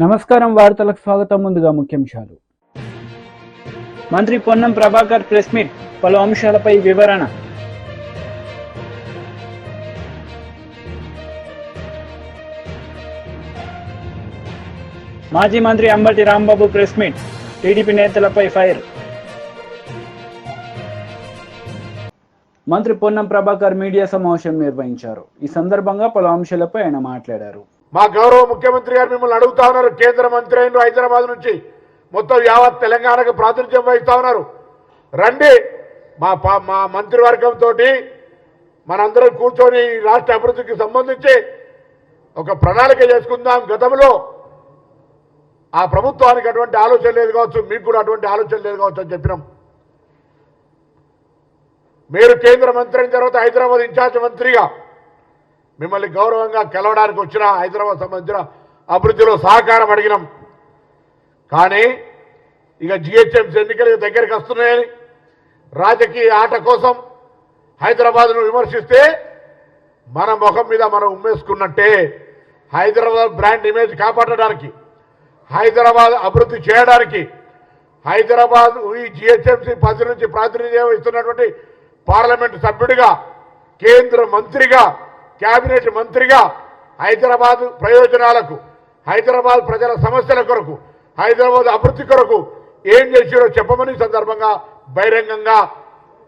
నమస్కారం వార్తలకు స్వాగతం. ముందుగా ముఖ్యాంశాలు. మంత్రి పొన్నం ప్రభాకర్ ప్రెస్ మీట్, పలు అంశాలపై వివరణ. మాజీ మంత్రి Ambati Rambabu press meet, TDP నేతలపై ఫైర్. మంత్రి పొన్నం ప్రభాకర్ మీడియా సమావేశం నిర్వహించారు. ఈ సందర్భంగా పలు అంశాలపై ఆయన మాట్లాడారు. మా గౌరవ ముఖ్యమంత్రి గారు మిమ్మల్ని అడుగుతా ఉన్నారు. కేంద్ర మంత్రి అయిన హైదరాబాద్ నుంచి మొత్తం యావత్ తెలంగాణకు ప్రాతినిధ్యం వహిస్తా ఉన్నారు. రండి, మా మంత్రివర్గంతో మనందరం కూర్చొని రాష్ట్ర అభివృద్ధికి సంబంధించి ఒక ప్రణాళిక చేసుకుందాం. గతంలో ఆ ప్రభుత్వానికి అటువంటి ఆలోచన లేదు కావచ్చు, మీకు కూడా అటువంటి ఆలోచన లేదు కావచ్చు అని చెప్పినాం. మీరు కేంద్ర మంత్రి అయిన తర్వాత హైదరాబాద్ ఇన్ఛార్జ్ మంత్రిగా మిమ్మల్ని గౌరవంగా కలవడానికి వచ్చిన హైదరాబాద్ సంబంధించిన అభివృద్ధిలో సహకారం అడిగినాం. కానీ ఇక జిహెచ్ఎంసీ ఎన్నికలు దగ్గరికి వస్తున్నాయని రాజకీయ ఆట కోసం హైదరాబాద్ను విమర్శిస్తే మన ముఖం మీద మనం ఉమ్మేసుకున్నట్టే. హైదరాబాద్ బ్రాండ్ ఇమేజ్ కాపాడడానికి, హైదరాబాద్ అభివృద్ధి చేయడానికి, హైదరాబాద్ ఈ జిహెచ్ఎంసీ 10 నుంచి ప్రాతినిధ్యం వహిస్తున్నటువంటి పార్లమెంటు సభ్యుడిగా, కేంద్ర మంత్రిగా, కేబినెట్ మంత్రిగా హైదరాబాద్ ప్రయోజనాలకు, హైదరాబాద్ ప్రజల సమస్యల కొరకు, హైదరాబాద్ అభివృద్ధి కొరకు ఏం చేసారో చెప్పమని సందర్భంగా బహిరంగంగా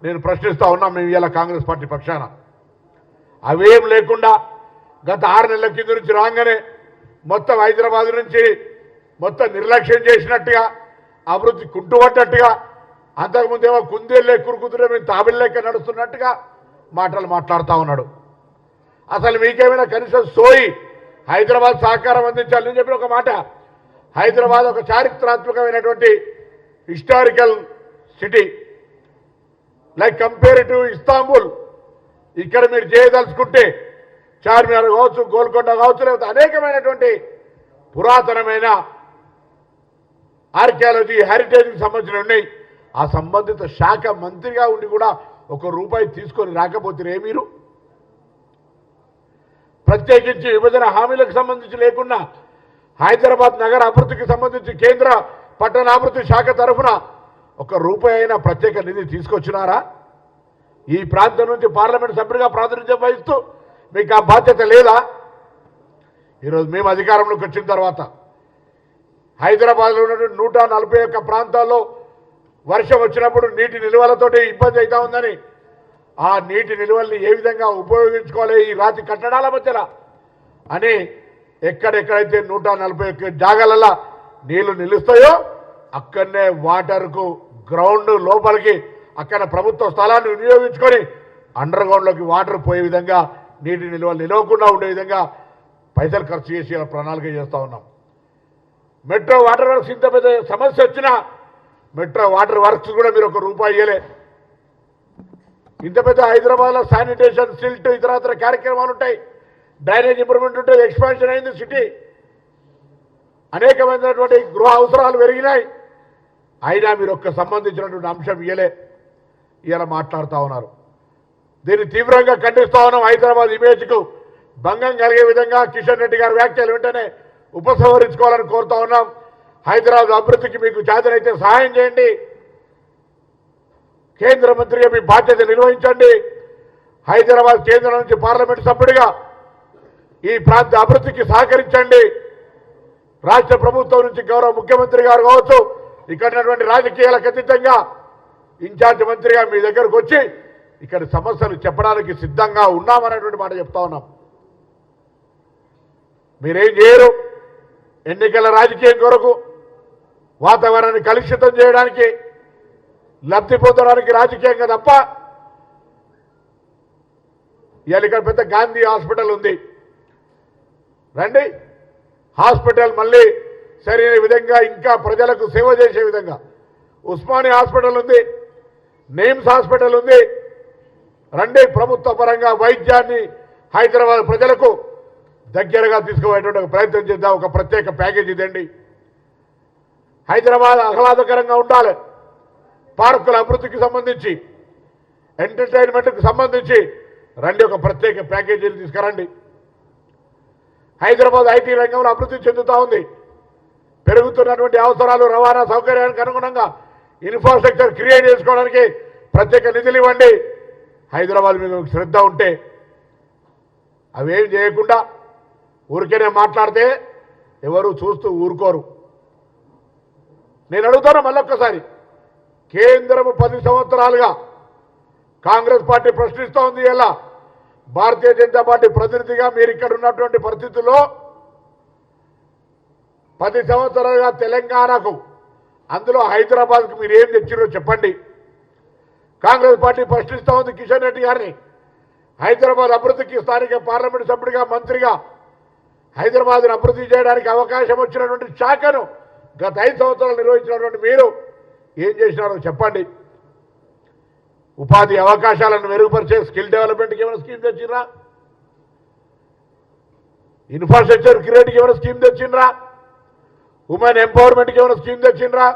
నేను ప్రశ్నిస్తా ఉన్నా. మేము ఇవాళ కాంగ్రెస్ పార్టీ పక్షాన అవేం లేకుండా గత 6 నెలల కింద నుంచి రాగానే మొత్తం హైదరాబాద్ నుంచి మొత్తం నిర్లక్ష్యం చేసినట్టుగా, అభివృద్ధి కుంటుపడ్డట్టుగా, అంతకుముందేమో కుందేళ్ళే కురుకుతురే మేము తాబిళ్ళెక్క నడుస్తున్నట్టుగా మాటలు మాట్లాడుతూ ఉన్నాడు. అసలు మీకేమైనా కనీసం సోయి హైదరాబాద్ సహకారం అందించాలని చెప్పిన ఒక మాట. హైదరాబాద్ ఒక చారిత్రాత్మకమైనటువంటి historical city, like compare to Istanbul. ఇక్కడ మీరు చేయదలుచుకుంటే చార్మినార్ కావచ్చు, గోల్కొండ కావచ్చు, లేకపోతే అనేకమైనటువంటి పురాతనమైన ఆర్కియాలజీ, హెరిటేజ్కి సంబంధించిన ఉన్నాయి. ఆ సంబంధిత శాఖ మంత్రిగా ఉండి కూడా ₹1 తీసుకొని రాకపోతే మీరు ప్రత్యేకించి విభజన హామీలకు సంబంధించి లేకున్నా హైదరాబాద్ నగర అభివృద్ధికి సంబంధించి కేంద్ర పట్టణాభివృద్ధి శాఖ తరఫున ₹1 అయినా ప్రత్యేక నిధి తీసుకొచ్చినారా? ఈ ప్రాంతం నుంచి పార్లమెంట్ సభ్యుడిగా ప్రాతినిధ్యం వహిస్తూ మీకు ఆ బాధ్యత లేదా? ఈరోజు మేము అధికారంలోకి వచ్చిన తర్వాత హైదరాబాద్లో ఉన్నటువంటి 141 ప్రాంతాల్లో వర్షం వచ్చినప్పుడు నీటి నిల్వలతోటి ఇబ్బంది అవుతా ఉందని, ఆ నీటి నిల్వల్ని ఏ విధంగా ఉపయోగించుకోవాలి ఈ రాతి కట్టడాల మధ్యలో అని ఎక్కడెక్కడైతే 141 జాగాలలో నీళ్లు నిలుస్తాయో అక్కడనే వాటర్కు గ్రౌండ్ లోపలికి అక్కడ ప్రభుత్వ స్థలాన్ని వినియోగించుకొని అండర్ గ్రౌండ్లోకి వాటర్ పోయే విధంగా, నీటి నిల్వలు నిలవకుండా ఉండే విధంగా పైసలు ఖర్చు చేసి ప్రణాళిక చేస్తూ ఉన్నాం. మెట్రో వాటర్ వర్క్స్ ఇంత పెద్ద సమస్య వచ్చినా మెట్రో వాటర్ వర్క్స్ కూడా మీరు ₹1 ఇయ్యలే. ఇంత పెద్ద హైదరాబాద్లో శానిటేషన్, సిల్ట్, ఇతరత్ర కార్యక్రమాలు ఉంటాయి, డ్రైనేజ్ ఇంప్రూవ్మెంట్ ఉంటుంది, ఎక్స్పాన్షన్ అయింది సిటీ, అనేకమైనటువంటి గృహ అవసరాలు పెరిగినాయి. అయినా మీరు సంబంధించినటువంటి అంశం ఇయ్యలే. ఇలా మాట్లాడుతూ ఉన్నారు. దీన్ని తీవ్రంగా ఖండిస్తూ ఉన్నాం. హైదరాబాద్ ఇమేజ్కు భంగం కలిగే విధంగా కిషన్ రెడ్డి గారి వ్యాఖ్యలు వెంటనే ఉపసంహరించుకోవాలని కోరుతా ఉన్నాం. హైదరాబాద్ అభివృద్ధికి మీకు చేతనైతే సహాయం చేయండి. కేంద్ర మంత్రిగా మీ బాధ్యత నిర్వహించండి. హైదరాబాద్ కేంద్రం నుంచి పార్లమెంటు సభ్యుడిగా ఈ ప్రాంత అభివృద్ధికి సహకరించండి. రాష్ట్ర ప్రభుత్వం నుంచి గౌరవ ముఖ్యమంత్రి గారు కావచ్చు, ఇక్కడ ఉన్నటువంటి రాజకీయాలకు అతీతంగా ఇన్ఛార్జ్ మంత్రిగా మీ దగ్గరకు వచ్చి ఇక్కడ సమస్యలు చెప్పడానికి సిద్ధంగా ఉన్నామనేటువంటి మాట చెప్తా ఉన్నాం. మీరేం చేయరు. ఎన్నికల రాజకీయం కొరకు, వాతావరణాన్ని కలుషితం చేయడానికి, లబ్ధి పొందడానికి రాజకీయంగా తప్ప. ఇవాళ ఇక్కడ పెద్ద గాంధీ హాస్పిటల్ ఉంది, రండి. హాస్పిటల్ మళ్ళీ సరైన విధంగా ఇంకా ప్రజలకు సేవ చేసే విధంగా ఉస్మానియా హాస్పిటల్ ఉంది, నిమ్స్ హాస్పిటల్ ఉంది. రండి, ప్రభుత్వ పరంగా వైద్యాన్ని హైదరాబాద్ ప్రజలకు దగ్గరగా తీసుకుపోయేటువంటి ప్రయత్నం చేద్దాం. ఒక ప్రత్యేక ప్యాకేజీ ఇదండి. హైదరాబాద్ ఆహ్లాదకరంగా ఉండాలి. పార్కుల అభివృద్ధికి సంబంధించి, ఎంటర్టైన్మెంట్కి సంబంధించి రండి, ఒక ప్రత్యేక ప్యాకేజీలు తీసుకురండి. హైదరాబాద్ ఐటీ రంగంలో అభివృద్ధి చెందుతూ ఉంది. పెరుగుతున్నటువంటి అవసరాలు రవాణా సౌకర్యానికి అనుగుణంగా ఇన్ఫ్రాస్ట్రక్చర్ క్రియేట్ చేసుకోవడానికి ప్రత్యేక నిధులు ఇవ్వండి. హైదరాబాద్ మీద శ్రద్ధ ఉంటే అవేం చేయకుండా ఊరికేనే మాట్లాడితే ఎవరు చూస్తూ ఊరుకోరు. నేను అడుగుతాను మళ్ళొక్కసారి, కేంద్రము 10 సంవత్సరాలుగా కాంగ్రెస్ పార్టీ ప్రశ్నిస్తూ ఉంది. ఎలా భారతీయ జనతా పార్టీ ప్రతినిధిగా మీరు ఇక్కడ ఉన్నటువంటి పరిస్థితుల్లో 10 సంవత్సరాలుగా తెలంగాణకు, అందులో హైదరాబాద్కు మీరు ఏం తెచ్చిరో చెప్పండి. కాంగ్రెస్ పార్టీ ప్రశ్నిస్తూ ఉంది కిషన్ రెడ్డి గారిని. హైదరాబాద్ అభివృద్ధికి స్థానిక పార్లమెంటు సభ్యుడిగా, మంత్రిగా హైదరాబాద్ను అభివృద్ధి చేయడానికి అవకాశం వచ్చినటువంటి శాఖను గత 5 సంవత్సరాలు నిర్వహించినటువంటి మీరు ఏం చేసినారో చెప్పండి. ఉపాధి అవకాశాలను మెరుగుపరిచే స్కిల్ డెవలప్మెంట్కి ఏమైనా స్కీమ్ తెచ్చిండ్రా? ఇన్ఫ్రాస్ట్రక్చర్ క్రియేట్కి ఏమైనా స్కీమ్ తెచ్చిండ్రా? ఉమెన్ ఎంపవర్మెంట్కి ఏమైనా స్కీమ్ తెచ్చిండ్రా?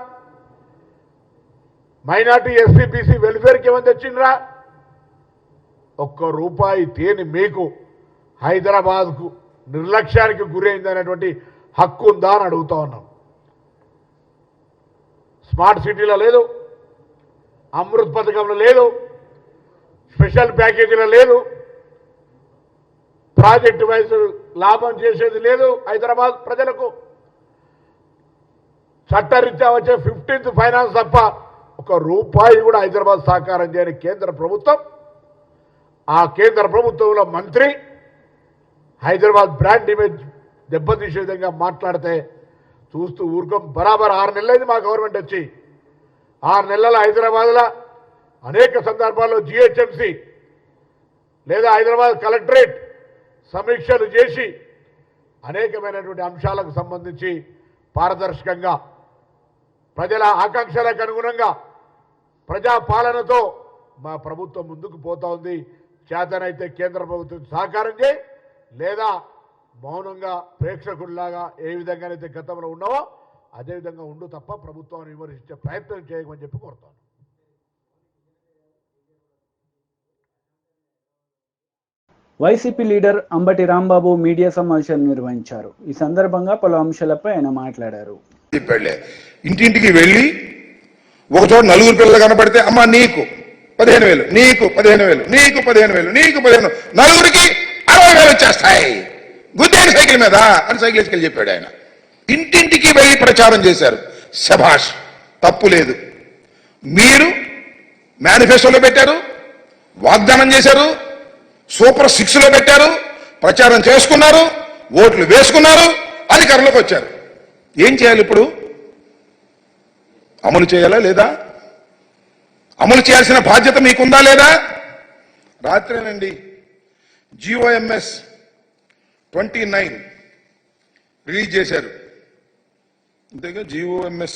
మైనార్టీ ఎస్సీ బీసీ వెల్ఫేర్కి ఏమైనా తెచ్చిండ్రా? ₹1 తేని మీకు హైదరాబాద్కు నిర్లక్ష్యానికి గురైందనేటువంటి హక్కు ఉందా అని అడుగుతా ఉన్నాం. స్మార్ట్ సిటీలో లేదు, అమృత్ పథకంలో లేదు, స్పెషల్ ప్యాకేజీలో లేదు, ప్రాజెక్టు వైజ్ లాభం చేసేది లేదు. హైదరాబాద్ ప్రజలకు చట్టరీత్యా వచ్చే 15th ఫైనాన్స్ తప్ప ₹1 కూడా హైదరాబాద్ సాకారం చేయని కేంద్ర ప్రభుత్వం, ఆ కేంద్ర ప్రభుత్వంలో మంత్రి హైదరాబాద్ బ్రాండ్ ఇమేజ్ దెబ్బతీసే విధంగా మాట్లాడితే చూస్తూ ఊరుకోం. బరాబర్ 6 నెలలైంది మా గవర్నమెంట్ వచ్చి. 6 నెలల హైదరాబాద్లో అనేక సందర్భాల్లో జిహెచ్ఎంసీ లేదా హైదరాబాద్ కలెక్టరేట్ సమీక్షలు చేసి అనేకమైనటువంటి అంశాలకు సంబంధించి పారదర్శకంగా ప్రజల ఆకాంక్షలకు అనుగుణంగా ప్రజాపాలనతో మా ప్రభుత్వం ముందుకు పోతా ఉంది. చేతనైతే కేంద్ర ప్రభుత్వం సహకారం చేయి, లేదా మౌనంగా ప్రేక్షకుల్లాగా ఏ విధంగానైతే గతంలో ఉన్నావో అదేవిధంగా ఉండు తప్ప ప్రభుత్వాన్ని విమర్శించే ప్రయత్నం చేయమని చెప్పి కోరుతాను. YCP leader Ambati Rambabu media సమావేశం నిర్వహించారు. ఈ సందర్భంగా పలు అంశాలపై ఆయన మాట్లాడారు. ఇంటింటికి వెళ్ళి ఒకచోట 4 పిల్లలు కనపడితే అమ్మ నీకు 15,000, నీకు 15,000, నీకు 15,000, నీకు 15,000, నలుగురికి 60,000 వచ్చేస్తాయి గుద్దేని సైకిల్ మీద అని సైకిల్ వేసుకెళ్ళి చెప్పాడు ఆయన. ఇంటింటికి వెళ్ళి ప్రచారం చేశారు. శభాష్, తప్పు లేదు. మీరు మేనిఫెస్టోలో పెట్టారు, వాగ్దానం చేశారు, సూపర్ 6లో పెట్టారు, ప్రచారం చేసుకున్నారు, ఓట్లు వేసుకున్నారు, అధికారంలోకి వచ్చారు. ఏం చేయాలి ఇప్పుడు? అమలు చేయాలా లేదా? అమలు చేయాల్సిన బాధ్యత మీకుందా లేదా? రాత్రేనండి GOMS 29 రిలీజ్ చేశారు. అంతేగా GOMS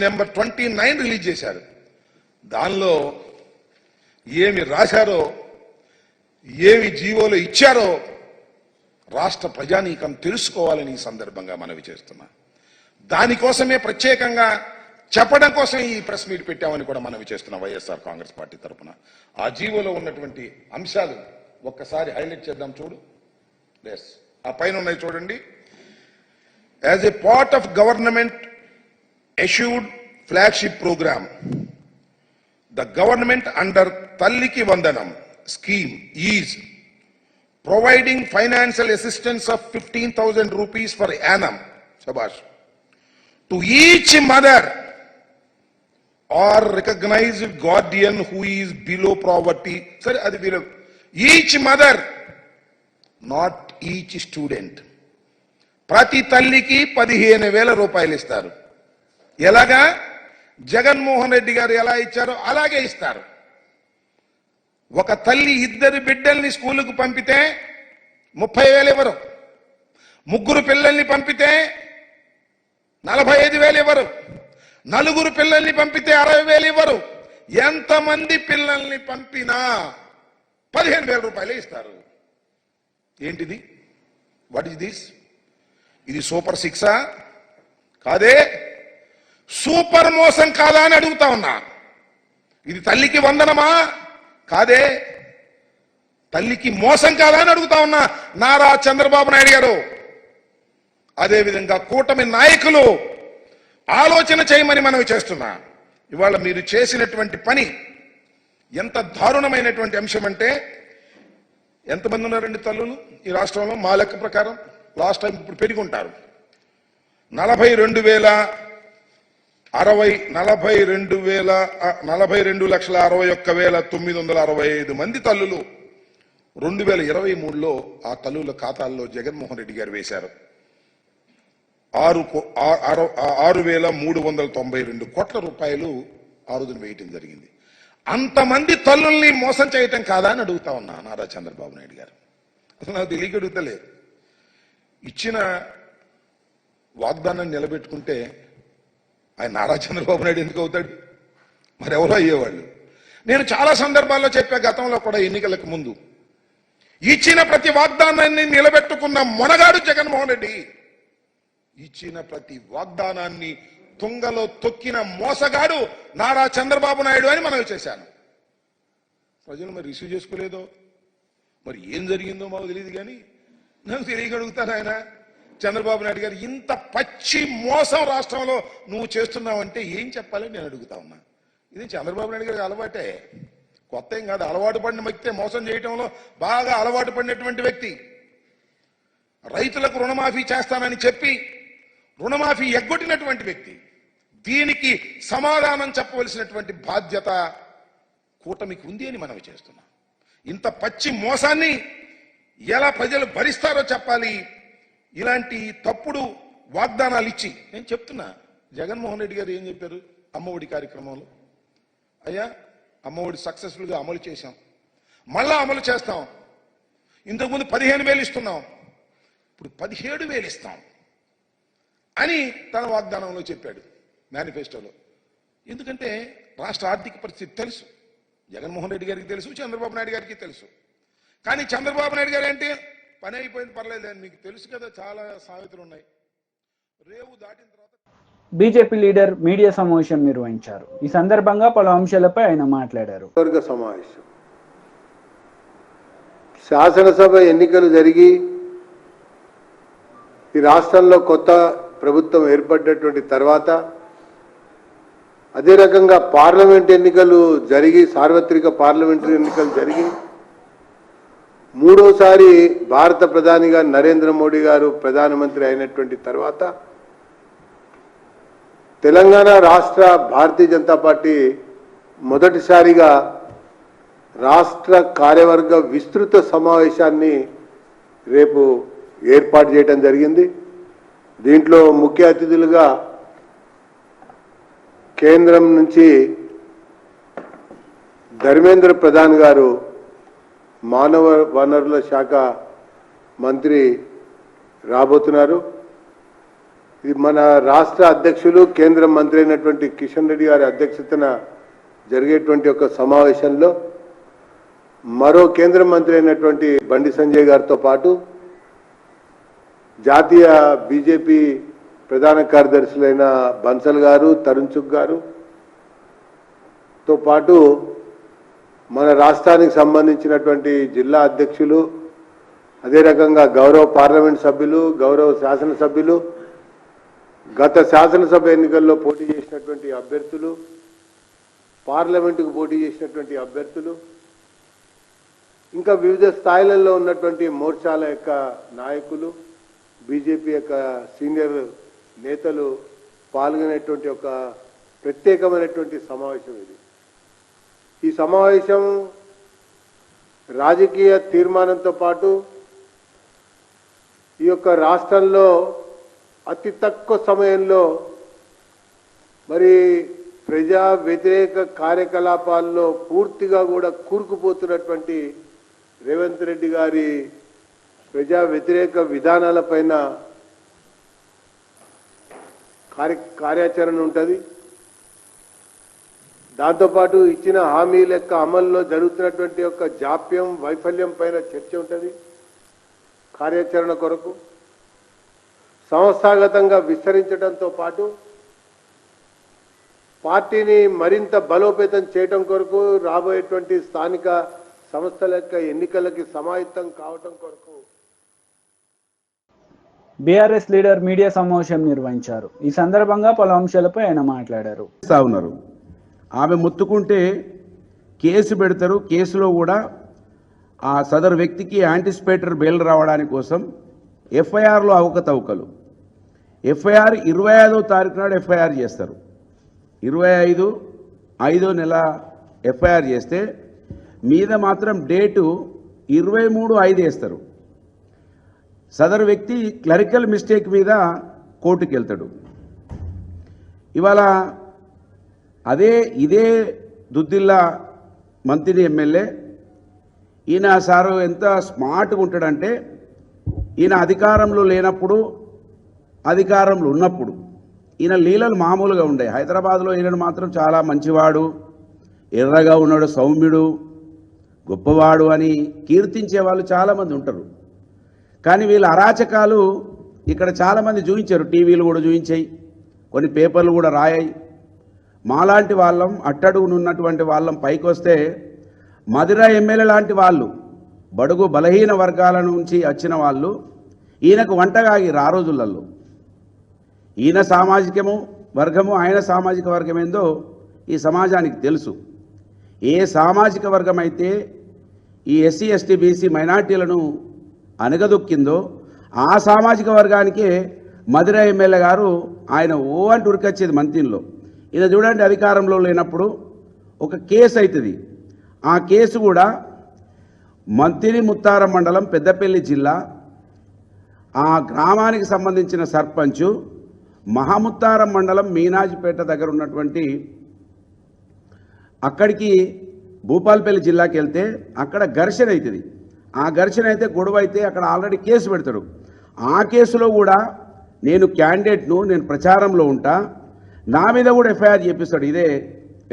నెంబర్ 29 రిలీజ్ చేశారు. దానిలో ఏమి రాశారో, ఏమి జీవోలో ఇచ్చారో రాష్ట్ర ప్రజానీకం తెలుసుకోవాలని ఈ సందర్భంగా మనవి చేస్తున్నా. దానికోసమే ప్రత్యేకంగా చెప్పడం కోసం ఈ ప్రెస్ మీట్ పెట్టామని కూడా మనవి చేస్తున్నాం వైఎస్ఆర్ కాంగ్రెస్ పార్టీ తరఫున. ఆ జీవోలో ఉన్నటువంటి అంశాలు ఒక్కసారి హైలైట్ చేద్దాం. చూడు, ఆ పైన ఉన్నాయి చూడండి. As a part of government issued flagship program, the government under Talliki Vandanam scheme is providing financial assistance of 15,000 rupees per annum, shabash, to each mother or recognized guardian who is below poverty. Sorry, adi below. Each mother, not each student. ప్రతి తల్లికి 15,000 రూపాయలు ఇస్తారు. ఎలాగా? జగన్మోహన్ రెడ్డి గారు ఎలా ఇచ్చారో అలాగే ఇస్తారు. ఒక తల్లి 2 బిడ్డల్ని స్కూలుకు పంపితే 30,000 ఇవ్వరు. 3 పిల్లల్ని పంపితే 45,000 ఇవ్వరు. 4 పిల్లల్ని పంపితే 60,000 ఇవ్వరు. ఎంతమంది పిల్లల్ని పంపినా 15,000 రూపాయలే ఇస్తారు. ఏంటిది? What is this? ఇది సూపర్ 6 కాదే? సూపర్ మోసం కాదా అని అడుగుతా ఉన్నా. ఇది తల్లికి వందనమా? కాదే. తల్లికి మోసం కాదా అని అడుగుతా ఉన్నా నారా చంద్రబాబు నాయుడు గారు. అదేవిధంగా కూటమి నాయకులు ఆలోచన చేయమని మనవి చేస్తున్నా. ఇవాళ మీరు చేసినటువంటి పని ఎంత దారుణమైనటువంటి అంశం అంటే, ఎంతమంది ఉన్నారండి తల్లులు ఈ రాష్ట్రంలో? మా లెక్క ప్రకారం లాస్ట్ టైం ఇప్పుడు పెరుగుంటారు 42,61,965 మంది తల్లులు 2023లో ఆ తల్లుల ఖాతాల్లో జగన్మోహన్ రెడ్డి గారు వేశారు 6,392 కోట్ల రూపాయలు ఆ రోజున వేయటం జరిగింది. అంతమంది తల్లుల్ని మోసం చేయటం కాదా అని అడుగుతా ఉన్నా నారా చంద్రబాబు నాయుడు గారు. అసలు నాకు తెలియక అడుగుతలే. ఇచ్చిన వాగ్దానాన్ని నిలబెట్టుకుంటే ఆయన నారా చంద్రబాబు నాయుడు ఎందుకు అవుతాడు? మరెవరో అయ్యేవాళ్ళు. నేను చాలా సందర్భాల్లో చెప్పా, గతంలో కూడా ఎన్నికలకు ముందు, ఇచ్చిన ప్రతి వాగ్దానాన్ని నిలబెట్టుకున్న మొనగాడు జగన్మోహన్ రెడ్డి. ఇచ్చిన ప్రతి వాగ్దానాన్ని తుంగలో తొక్కిన మోసగాడు నారా చంద్రబాబు నాయుడు అని మనవి చేశాను. ప్రజలు మరి రిసీవ్ చేసుకోలేదో, మరి ఏం జరిగిందో మాకు తెలియదు. కానీ నాకు తెలియగలుగుతాను, ఆయన చంద్రబాబు నాయుడు గారు ఇంత పచ్చి మోసం రాష్ట్రంలో నువ్వు చేస్తున్నావంటే ఏం చెప్పాలని నేను అడుగుతా ఉన్నా. ఇది చంద్రబాబు నాయుడు గారికి అలవాటే, కొత్త ఏం కాదు. అలవాటు పడిన వ్యక్తే మోసం చేయటంలో బాగా అలవాటు పడినటువంటి వ్యక్తి. రైతులకు రుణమాఫీ చేస్తానని చెప్పి రుణమాఫీ ఎగ్గొట్టినటువంటి వ్యక్తి. దీనికి సమాధానం చెప్పవలసినటువంటి బాధ్యత కూటమికి ఉంది అని మనవి చేస్తున్నాం. ఇంత పచ్చి మోసాన్ని ఎలా ప్రజలు భరిస్తారో చెప్పాలి. ఇలాంటి తప్పుడు వాగ్దానాలు ఇచ్చి నేను చెప్తున్నా, జగన్మోహన్ రెడ్డి గారు ఏం చెప్పారు అమ్మఒడి కార్యక్రమంలో? అయ్యా, అమ్మఒడి సక్సెస్ఫుల్గా అమలు చేశాం, మళ్ళా అమలు చేస్తాం. ఇంతకుముందు 15,000 ఇస్తున్నాం, ఇప్పుడు 17,000 ఇస్తాం అని తన వాగ్దానంలో చెప్పాడు, మేనిఫెస్టోలో. ఎందుకంటే రాష్ట్ర ఆర్థిక పరిస్థితి తెలుసు, జగన్మోహన్ రెడ్డి గారికి తెలుసు, చంద్రబాబు నాయుడు గారికి తెలుసు. కానీ చంద్రబాబు నాయుడు గారు అంటే పని అయిపోయింది, పర్లేదు అని మీకు తెలుసు కదా. చాలా సామెతలు ఉన్నాయి. రేవు దాటిన తర్వాత బీజేపీ లీడర్ మీడియా సమావేశం నిర్వహించారు. ఈ సందర్భంగా పలు అంశాలపై ఆయన మాట్లాడారు. వర్గ సమావేశం, శాసనసభ ఎన్నికలు జరిగి ఈ రాష్ట్రంలో కొత్త ప్రభుత్వం ఏర్పడినటువంటి తర్వాత, అదే రకంగా పార్లమెంట్ ఎన్నికలు జరిగి, సార్వత్రిక పార్లమెంటరీ ఎన్నికలు జరిగి, మూడోసారి భారత ప్రధానిగా నరేంద్ర మోడీ గారు ప్రధానమంత్రి అయినటువంటి తర్వాత తెలంగాణ రాష్ట్ర భారతీయ జనతా పార్టీ మొదటిసారిగా రాష్ట్ర కార్యవర్గ విస్తృత సమావేశాన్ని రేపు ఏర్పాటు చేయడం జరిగింది. దీంట్లో ముఖ్య అతిథులుగా కేంద్రం నుంచి ధర్మేంద్ర ప్రధాన్ గారు, మానవ వనరుల శాఖ మంత్రి రాబోతున్నారు. ఇది మన రాష్ట్ర అధ్యక్షులు, కేంద్ర మంత్రి అయినటువంటి కిషన్ రెడ్డి గారి అధ్యక్షతన జరిగేటువంటి ఒక సమావేశంలో మరో కేంద్ర మంత్రి అయినటువంటి బండి సంజయ్ గారితో పాటు జాతీయ బీజేపీ ప్రధాన కార్యదర్శులైన బన్సల్ గారు, తరుణ్ చుగ్ గారుతో పాటు మన రాష్ట్రానికి సంబంధించినటువంటి జిల్లా అధ్యక్షులు, అదే రకంగా గౌరవ పార్లమెంట్ సభ్యులు, గౌరవ శాసనసభ్యులు, గత శాసనసభ ఎన్నికల్లో పోటీ చేసినటువంటి అభ్యర్థులు, పార్లమెంటుకు పోటీ చేసినటువంటి అభ్యర్థులు, ఇంకా వివిధ స్థాయిలలో ఉన్నటువంటి మోర్చాల యొక్క నాయకులు, బీజేపీ యొక్క సీనియర్ నేతలు పాల్గొనేటువంటి ఒక ప్రత్యేకమైనటువంటి సమావేశం ఇది. ఈ సమావేశం రాజకీయ తీర్మానంతో పాటు ఈ యొక్క రాష్ట్రంలో అతి తక్కువ సమయంలో మరి ప్రజా వ్యతిరేక కార్యకలాపాల్లో పూర్తిగా కూడా కూరుకుపోతున్నటువంటి రేవంత్ రెడ్డి గారి ప్రజా వ్యతిరేక విధానాలపైన కార్యాచరణ ఉంటుంది. దాంతోపాటు ఇచ్చిన హామీల యొక్క అమల్లో జరుగుతున్నటువంటి యొక్క జాప్యం, వైఫల్యం పైన చర్చ ఉంటుంది. కార్యాచరణ కొరకు సంస్థాగతంగా విస్తరించడంతో పాటు పార్టీని మరింత బలోపేతం చేయడం కొరకు రాబోయేటువంటి స్థానిక సంస్థల యొక్క ఎన్నికలకి సమాయత్తం కావటం కొరకు బీఆర్ఎస్ లీడర్ మీడియా సమావేశం నిర్వహించారు. ఈ సందర్భంగా పలు అంశాలపై ఆయన మాట్లాడారు. ఉన్నారు ఆమె ముత్తుకుంటే కేసు పెడతారు. కేసులో కూడా ఆ సదరు వ్యక్తికి యాంటిసిపేటర్ బెయిల్ రావడానికి కోసం ఎఫ్ఐఆర్లో అవకతవకలు. ఎఫ్ఐఆర్ 25వ తారీఖు నాడు ఎఫ్ఐఆర్ చేస్తారు. 25/5 నెల ఎఫ్ఐఆర్ చేస్తే మీద మాత్రం డేటు 23/5 వేస్తారు. సదరు వ్యక్తి క్లరికల్ మిస్టేక్ మీద కోర్టుకు వెళ్తాడు. ఇవాళ ఇదే దుద్దిల్లా మంత్రి ఎమ్మెల్యే ఈయన సారు ఎంత స్మార్ట్గా ఉంటాడంటే ఈయన అధికారంలో లేనప్పుడు అధికారంలో ఉన్నప్పుడు ఈయన లీలలు మామూలుగా ఉండే. హైదరాబాద్లో ఈయన మాత్రం చాలా మంచివాడు, ఎర్రగా ఉన్నాడు, సౌమ్యుడు, గొప్పవాడు అని కీర్తించే వాళ్ళు చాలామంది ఉంటారు. కానీ వీళ్ళ అరాచకాలు ఇక్కడ చాలామంది చూపించారు. టీవీలు కూడా చూపించాయి, కొన్ని పేపర్లు కూడా రాయాయి. మాలాంటి వాళ్ళం అట్టడుగునున్నటువంటి వాళ్ళం పైకి వస్తే మధుర ఎమ్మెల్యే లాంటి వాళ్ళు బడుగు బలహీన వర్గాల నుంచి వచ్చిన వాళ్ళు ఈయనకు వంటగాగిరు. ఆ రోజులలో ఈయన సామాజికము వర్గము ఆయన సామాజిక వర్గం ఏందో ఈ సమాజానికి తెలుసు. ఏ సామాజిక వర్గం అయితే ఈ ఎస్సీ ఎస్టీ బీసీ మైనార్టీలను అనగదొక్కిందో ఆ సామాజిక వర్గానికే మధుర ఎమ్మెల్యే గారు ఆయన అంటూ ఉరికొచ్చేది మంత్రిలో. ఇది చూడండి, అధికారంలో లేనప్పుడు ఒక కేసు అవుతుంది. ఆ కేసు కూడా మంత్రి ముత్తారం మండలం పెద్దపల్లి జిల్లా ఆ గ్రామానికి సంబంధించిన సర్పంచు మహాముత్తారం మండలం మీనాజిపేట దగ్గర ఉన్నటువంటి అక్కడికి భూపాలపల్లి జిల్లాకి వెళ్తే అక్కడ ఘర్షణ అవుతుంది. ఆ ఘర్షణ అయితే గొడవ అయితే అక్కడ ఆల్రెడీ కేసు పెడతాడు. ఆ కేసులో కూడా నేను క్యాండిడేట్ను, నేను ప్రచారంలో ఉంటా, నా మీద కూడా ఎఫ్ఐఆర్ చేపిస్తాడు. ఇదే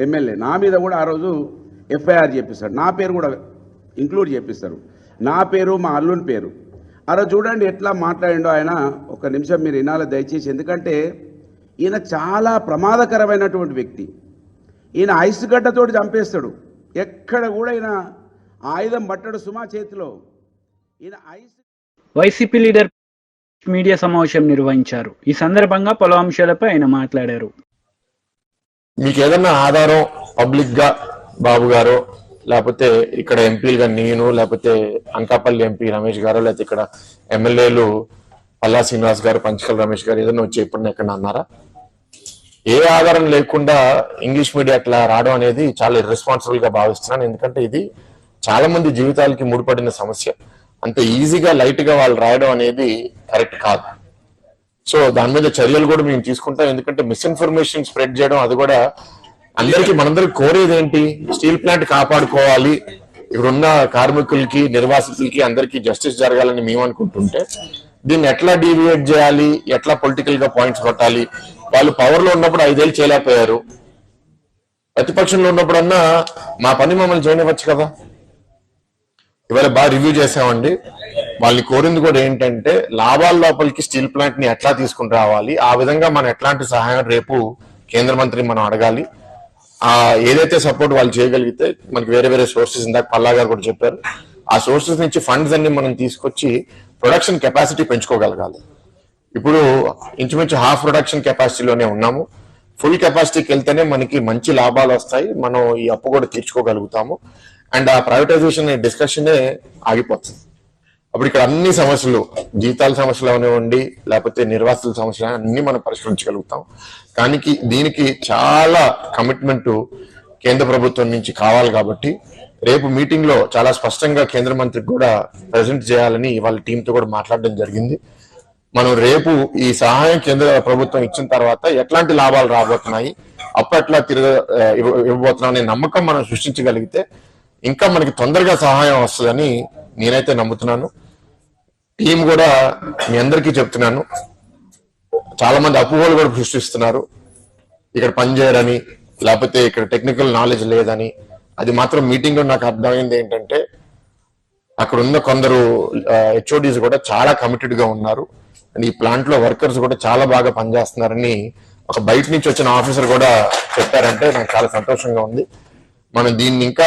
ఎమ్మెల్యే నా మీద కూడా ఆ రోజు ఎఫ్ఐఆర్ చేపిస్తాడు. నా పేరు కూడా ఇంక్లూడ్ చేపిస్తారు, నా పేరు మా అల్లుని పేరు. అలా చూడండి ఎట్లా మాట్లాడిండో ఆయన. ఒక నిమిషం మీరు వినాలి దయచేసి, ఎందుకంటే ఈయన చాలా ప్రమాదకరమైనటువంటి వ్యక్తి. ఈయన ఐస్ గడ్డతోటి చంపేస్తాడు. ఎక్కడ కూడా ఈయన ఆయుధం పట్టడు సుమా చేతిలో. ఈయన వైసీపీ లీడర్ మీడియా సమావేశం నిర్వహించారు. ఈ సందర్భంగా పలు అంశాలపై ఆయన మాట్లాడారు. మీకు ఏదన్నా ఆధారం పబ్లిక్ గా బాబు గారు, లేకపోతే ఇక్కడ ఎంపీలుగా నేను, లేకపోతే అనకాపల్లి ఎంపీ రమేష్ గారు, లేకపోతే ఇక్కడ ఎమ్మెల్యేలు పల్లా శ్రీనివాస్ గారు, పంచకల్ రమేష్ గారు ఏదైనా వచ్చి ఎప్పుడన్నా ఎక్కడ అన్నారా? ఏ ఆధారం లేకుండా ఇంగ్లీష్ మీడియా అట్లా రావడం అనేది చాలా ఇర్రెస్పాన్సిబుల్ గా భావిస్తున్నాను. ఎందుకంటే ఇది చాలా మంది జీవితాలకి ముడిపడిన సమస్య. అంత ఈజీగా లైట్ గా వాళ్ళు రాయడం అనేది కరెక్ట్ కాదు. సో దాని మీద చర్యలు కూడా మేము తీసుకుంటాం. ఎందుకంటే మిస్ఇన్ఫర్మేషన్ స్ప్రెడ్ చేయడం అది కూడా అందరికీ మనందరికి కోరేది ఏంటి? స్టీల్ ప్లాంట్ కాపాడుకోవాలి, ఇక్కడున్న కార్మికులకి, నిర్వాసితులకి అందరికీ జస్టిస్ జరగాలని మేము అనుకుంటుంటే దీన్ని ఎట్లా డీవియేట్ చేయాలి, ఎట్లా పొలిటికల్ గా పాయింట్స్ కొట్టాలి. వాళ్ళు పవర్ లో ఉన్నప్పుడు 5 ఏళ్ళు చేయలేకపోయారు, ప్రతిపక్షంలో ఉన్నప్పుడన్నా మా పని మమ్మల్ని చేయనివ్వచ్చు కదా. ఇవాళ బాగా రివ్యూ చేసామండి. వాళ్ళని కోరింది కూడా ఏంటంటే లాభాల లోపలికి స్టీల్ ప్లాంట్ ని ఎట్లా తీసుకుని రావాలి, ఆ విధంగా మనం ఎట్లాంటి సహాయం రేపు కేంద్ర మంత్రి మనం అడగాలి. ఏదైతే సపోర్ట్ వాళ్ళు చేయగలిగితే మనకి వేరే వేరే సోర్సెస్, ఇందాక పల్లా గారు కూడా చెప్పారు, ఆ సోర్సెస్ నుంచి ఫండ్స్ అన్ని మనం తీసుకొచ్చి ప్రొడక్షన్ కెపాసిటీ పెంచుకోగలగాలి. ఇప్పుడు ఇంచుమించు హాఫ్ ప్రొడక్షన్ కెపాసిటీలోనే ఉన్నాము. ఫుల్ కెపాసిటీకి వెళ్తేనే మనకి మంచి లాభాలు వస్తాయి, మనం ఈ అప్పు కూడా తీర్చుకోగలుగుతాము. అండ్ ఆ ప్రైవేటైజేషన్ డిస్కషనే ఆగిపోతుంది. అప్పుడు ఇక్కడ అన్ని సమస్యలు, జీతాల సమస్యలు అవనివ్వండి, లేకపోతే నిర్వాసితుల సమస్యలు అన్ని మనం పరిష్కరించగలుగుతాం. కానీ దీనికి చాలా కమిట్మెంట్ కేంద్ర ప్రభుత్వం నుంచి కావాలి. కాబట్టి రేపు మీటింగ్ లో చాలా స్పష్టంగా కేంద్ర మంత్రికి కూడా ప్రెజెంట్ చేయాలని వాళ్ళ టీంతో కూడా మాట్లాడడం జరిగింది. మనం రేపు ఈ సహాయం కేంద్ర ప్రభుత్వం ఇచ్చిన తర్వాత ఎట్లాంటి లాభాలు రాబోతున్నాయి, అప్పట్లా ఇవ్వబోతున్నాం అనే నమ్మకం మనం సృష్టించగలిగితే ఇంకా మనకి తొందరగా సహాయం వస్తుందని నేనైతే నమ్ముతున్నాను. టీం కూడా మీ అందరికీ చెప్తున్నాను, చాలా మంది అపోహలు కూడా సృష్టిస్తున్నారు, ఇక్కడ పనిచేయరని, లేకపోతే ఇక్కడ టెక్నికల్ నాలెడ్జ్ లేదని. అది మాత్రం మీటింగ్ లో నాకు అర్థమైంది ఏంటంటే అక్కడ ఉన్న కొందరు హెచ్ఓడీస్ కూడా చాలా కమిటెడ్ గా ఉన్నారు. అండ్ ఈ ప్లాంట్ లో వర్కర్స్ కూడా చాలా బాగా పనిచేస్తున్నారని ఒక బయట నుంచి వచ్చిన ఆఫీసర్ కూడా చెప్పారంటే నాకు చాలా సంతోషంగా ఉంది. మనం దీన్ని ఇంకా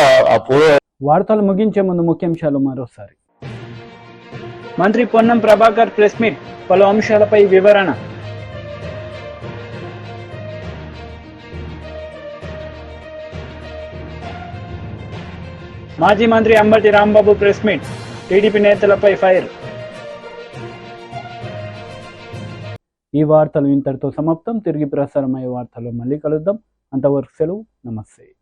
వార్తలు ముగించే ముందు ముఖ్యాంశాలు మరోసారి. మంత్రి పొన్నం ప్రభాకర్ ప్రెస్ మీట్, పలు అంశాలపై వివరణ. మాజీ మంత్రి Ambati Rambabu press meet, TDP నేతలపై ఫైర్. ఈ వార్తలు ఇంతటితో సమాప్తం. తిరిగి ప్రసారమయ్యే వార్తలు మళ్ళీ కలుద్దాం. అంతవరకు సెలవు. నమస్తే.